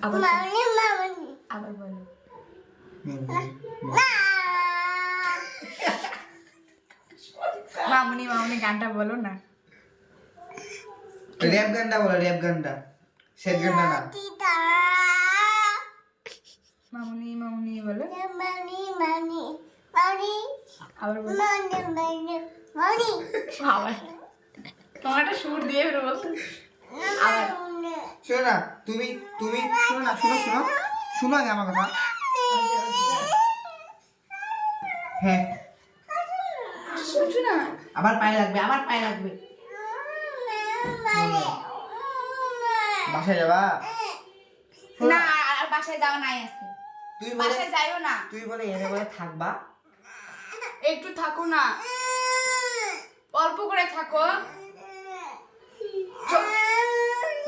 আবার মামনি মামনি আবার বলো। মামুনি মামুনি গানটা বলো না। র্যাপ গানটা বলো, র্যাপ গানটা, সেট গানটা না। টিটা মামুনি মামুনি বলো। মামনি মামনি মামনি আবার বলো। মামনি মামনি মামনি আবার তোমার একটা সুর দিয়ে বেরো বলতো। আবার শোনো না, তুমি তুমি শোনো না, শোনো শোনো শোনো আগে আমার কথা। হ্যাঁ, শুনছো না? আবার পায়ে লাগবে, আবার পায়ে লাগবে। বাসায় যাবা? শোনো না না, আর বাসায় যাওয়া নাই আজকে। তুই বলে, বাসায় যাইও না, তুই বলে এনে বলে থাকবা। একটু থাকো না, অল্প করে থাকো।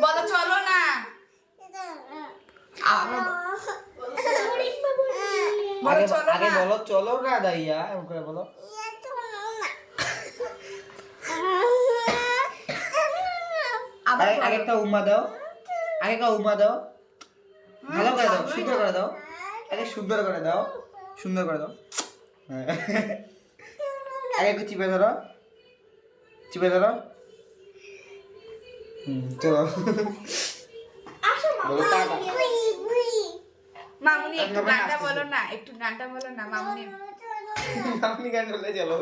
বলো চলো না। আবার বলো আগে চলো আগে না। বলো চলো না দাইয়া, এমন করে বলো। আবার আগে আগে একটা উম্মা দাও, আগে একটা উম্মা দাও, ভালো করে দাও, সুন্দর করে দাও, আগে সুন্দর করে দাও, সুন্দর করে দাও। হ্যাঁ। আগে একটু চিপে ধরো, চিপে ধরো। চলো বলো টাটা। মামুনি একটু আমি গানটা আসতেছি। বলো না, একটু গানটা বলো না মামুনি। আপনি গান বলে চলো।